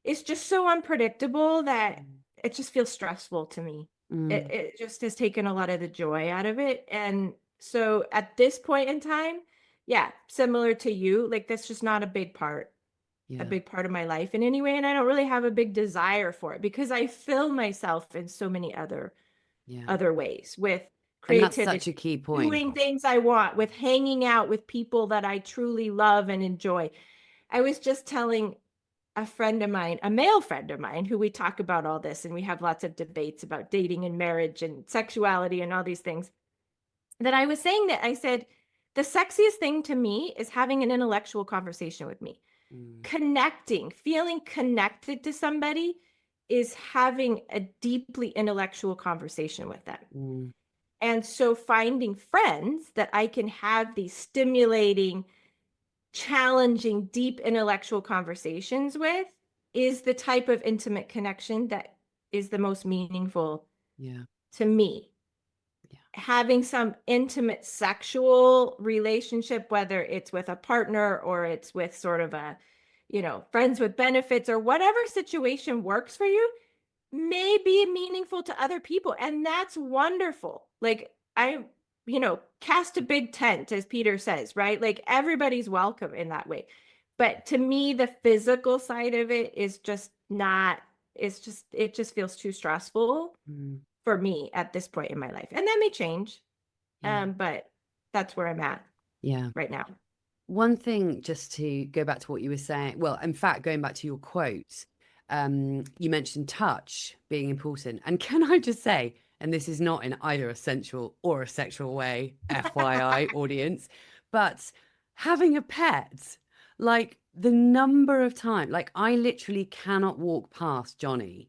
It's just so unpredictable that Mm. it just feels stressful to me. It, Mm. it just has taken a lot of the joy out of it. And so at this point in time, yeah, similar to you, like that's just not a Yeah. big part of my life in any way. And I don't really have a big desire for it because I fill myself in so many Yeah. other ways, with And that's creativity, such a key point. doing things I want, with hanging out with people that I truly love and enjoy. I was just telling a friend of mine, a male friend of mine, who we talk about all this and we have lots of debates about dating and marriage and sexuality and all these things, that I was saying that I said, the sexiest thing to me is having an intellectual conversation with me. Mm. Connecting, feeling connected to somebody is having a deeply intellectual conversation with them. Mm. And so finding friends that I can have these stimulating, challenging, deep intellectual conversations with is the type of intimate connection that is the most meaningful Yeah. to me. Yeah. Having some intimate sexual relationship, whether it's with a partner or it's with sort of a, friends with benefits or whatever situation works for you, may be meaningful to other people. And that's wonderful. Like, cast a big tent, as Peter says, right? Like everybody's welcome in that way. But to me, the physical side of it is just not, it just feels too stressful Mm. for me at this point in my life. And that may change. Yeah. But that's where I'm at Yeah. right now. One thing, just to go back to what you were saying, well, in fact, going back to your quote, you mentioned touch being important. And can I just say, and this is not in either a sensual or a sexual way, FYI, audience, but having a pet, like the number of time, like I literally cannot walk past Johnny.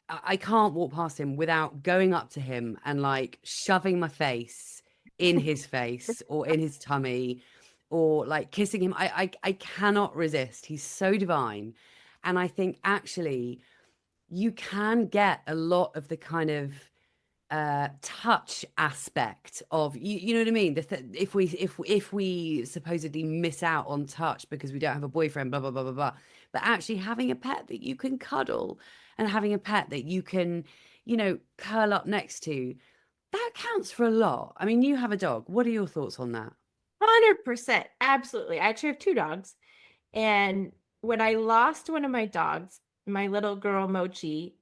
I can't walk past him without going up to him and like shoving my face in his face or in his tummy or like kissing him. I cannot resist. He's so divine. And I think actually you can get a lot of the kind of touch aspect of you know what I mean? If we supposedly miss out on touch because we don't have a boyfriend, blah blah blah blah blah, but actually having a pet that you can cuddle and having a pet that you can, curl up next to, that counts for a lot. I mean, you have a dog. What are your thoughts on that? 100%. Absolutely. I actually have two dogs. And when I lost one of my dogs, my little girl Mochi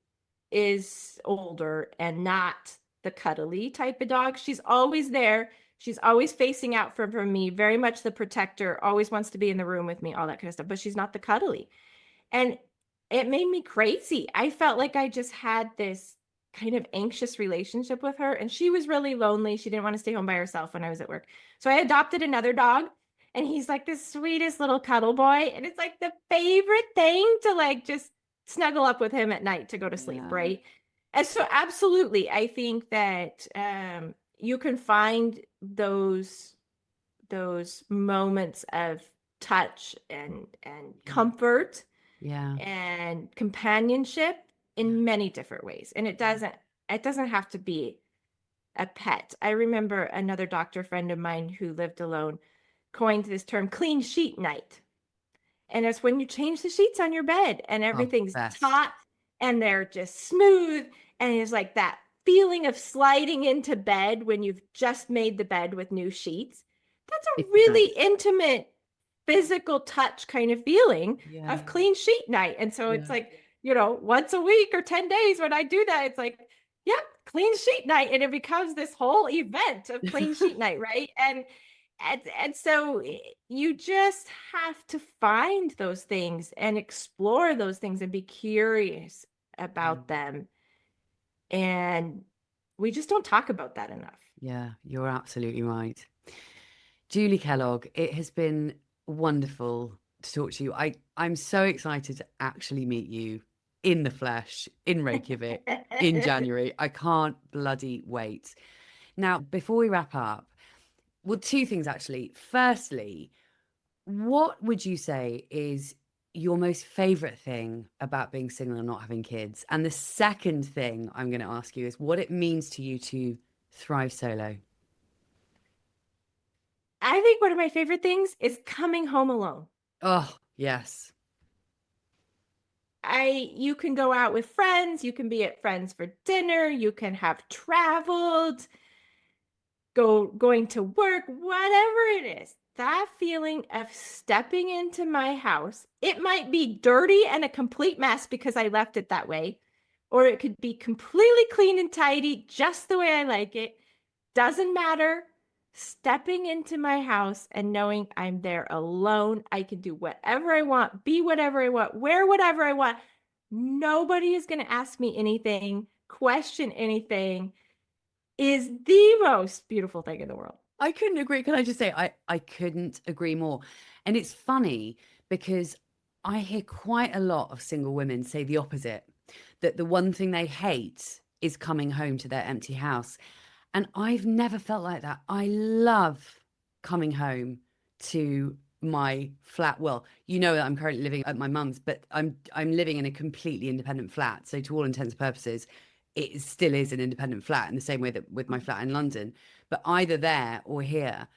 is older and not the cuddly type of dog. She's always there. She's always facing out from me, very much the protector, always wants to be in the room with me, all that kind of stuff. But she's not the cuddly. And it made me crazy. I felt like I just had this kind of anxious relationship with her, and she was really lonely. She didn't want to stay home by herself when I was at work. So I adopted another dog, and he's like the sweetest little cuddle boy. And it's like the favorite thing to like just snuggle up with him at night to go to sleep, Yeah. right? And so absolutely, I think that you can find those moments of touch and comfort Yeah. and companionship Yeah. in many different ways. And it doesn't have to be a pet. I remember another doctor friend of mine who lived alone coined this term clean sheet night. And it's when you change the sheets on your bed and Oh, everything's best. taut and they're just smooth. And it's like that feeling of sliding into bed when you've just made the bed with new sheets. That's a It's the really best. intimate physical touch kind of feeling Yeah. of clean sheet night. And so it's Yeah. like, once a week or 10 days when I do that, it's like, yep, clean sheet night. And it becomes this whole event of clean sheet night, right? And so you just have to find those things and explore those things and be curious Yeah. about them. And we just don't talk about that enough. Yeah, you're absolutely right. Julie Kellogg, it has been wonderful to talk to you. I'm so excited to actually meet you in the flesh in Reykjavik in January. I can't bloody wait. Now, before we wrap up, well, two things actually. Firstly, what would you say is your most favorite thing about being single and not having kids? And the second thing I'm going to ask you is what it means to you to thrive solo. I think one of my favorite things is coming home alone. Oh, yes. You can go out with friends, you can be at friends for dinner, you can have traveled, going to work, whatever it is. That feeling of stepping into my house, it might be dirty and a complete mess because I left it that way, or it could be completely clean and tidy just the way I like it. Doesn't matter. Stepping into my house and knowing I'm there alone, I can do whatever I want, be whatever I want, wear whatever I want. Nobody is going to ask me anything, question anything, is the most beautiful thing in the world. I couldn't agree. Can I just say, I couldn't agree more. And it's funny because I hear quite a lot of single women say the opposite, that the one thing they hate is coming home to their empty house. And I've never felt like that. I love coming home to my flat. Well, you know that I'm currently living at my mum's, but I'm living in a completely independent flat. So to all intents and purposes, it still is an independent flat in the same way that with my flat in London. But either there or here,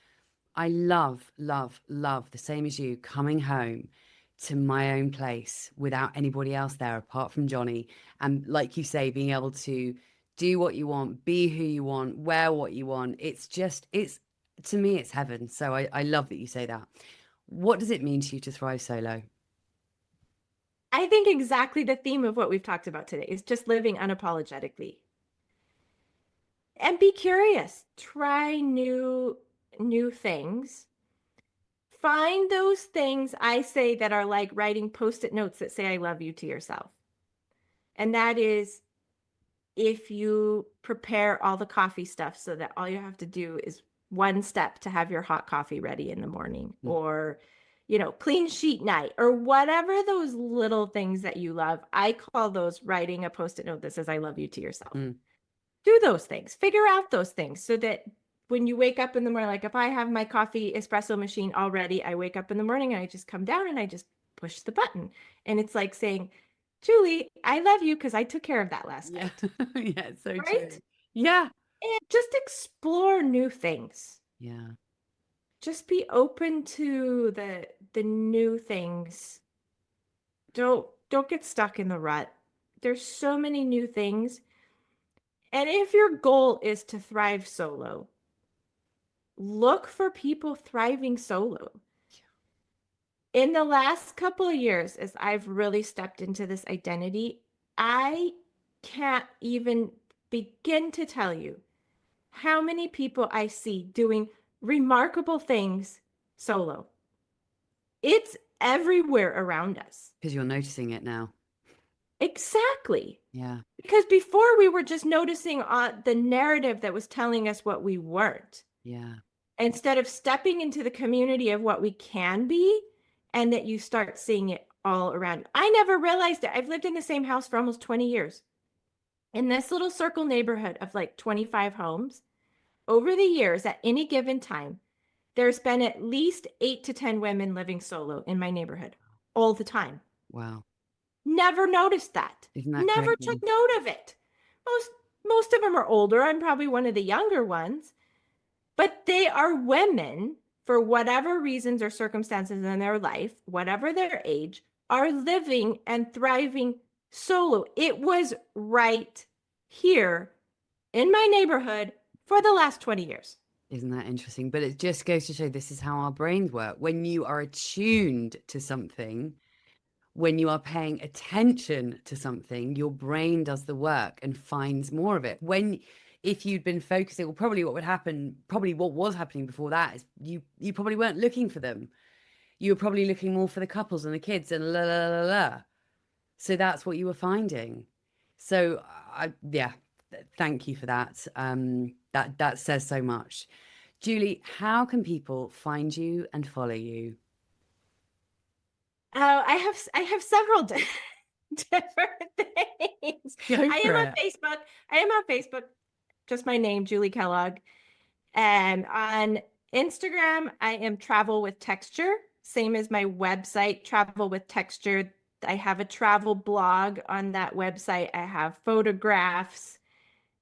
I love, love, love the same as you coming home to my own place without anybody else there apart from Johnny. And like you say, being able to do what you want, be who you want, wear what you want. It's to me, it's heaven. So I love that you say that. What does it mean to you to thrive solo? I think exactly the theme of what we've talked about today is just living unapologetically. And be curious. Try new things. Find those things I say that are like writing post-it notes that say I love you to yourself. And that is if you prepare all the coffee stuff so that all you have to do is one step to have your hot coffee ready in the morning, Mm, or clean sheet night, or whatever those little things that you love. I call those writing a post-it note that says I love you to yourself. mm. Do those things, figure out those things so that when you wake up in the morning, like if I have my coffee espresso machine already, I wake up in the morning and I just come down and I just push the button. And it's like saying, Julie, I love you because I took care of that last Yeah, night. yeah, so Right? true. Yeah. and just explore new things. Yeah. Just be open to the new things. Don't get stuck in the rut. There's so many new things. And if your goal is to thrive solo, look for people thriving solo. In the last couple of years, as I've really stepped into this identity, I can't even begin to tell you how many people I see doing remarkable things solo. It's everywhere around us. Because you're noticing it now. Exactly. Yeah. Because before we were just noticing the narrative that was telling us what we weren't, Yeah. instead of stepping into the community of what we can be, and that you start seeing it all around. I never realized it. I've lived in the same house for almost 20 years. In this little circle neighborhood of like 25 homes, over the years, at any given time, there's been at least 8 to 10 women living solo in my neighborhood all the time. Wow. Never noticed that. Isn't that Never took crazy? note of it. Most most of them are older. I'm probably one of the younger ones, but they are women for whatever reasons or circumstances in their life, whatever their age, are living and thriving solo. It was right here in my neighborhood for the last 20 years. Isn't that interesting? But it just goes to show this is how our brains work. When you are attuned to something, when you are paying attention to something, your brain does the work and finds more of it. If you'd been focusing, well, probably what would happen, probably what was happening before that is you probably weren't looking for them. You were probably looking more for the couples and the kids and la la la la. So that's what you were finding. So yeah, thank you for that. That says so much. Julie, how can people find you and follow you? I have several different things. Go I for am on it. Facebook. I am on Facebook, just my name, Julie Kellogg. And on Instagram, I am Travel with Texture, same as my website, Travel with Texture. I have a travel blog on that website. I have photographs,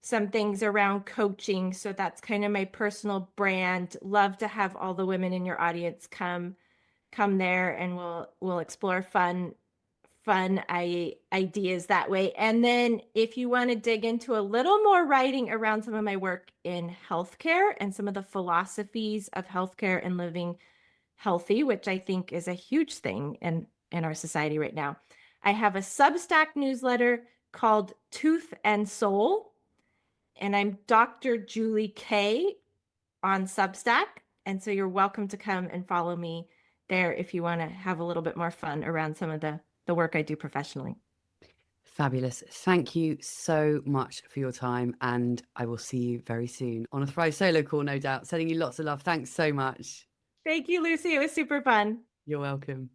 some things around coaching. So that's kind of my personal brand. Love to have all the women in your audience come there, and we'll explore ideas that way. And then if you want to dig into a little more writing around some of my work in healthcare and some of the philosophies of healthcare and living healthy, which I think is a huge thing in our society right now, I have a Substack newsletter called Tooth and Soul, and I'm Dr. Julie K on Substack. And so you're welcome to come and follow me there if you want to have a little bit more fun around some of the work I do professionally. Fabulous. Thank you so much for your time. And I will see you very soon on a Thrive Solo call, no doubt. Sending you lots of love. Thanks so much. Thank you, Lucy. It was super fun. You're welcome.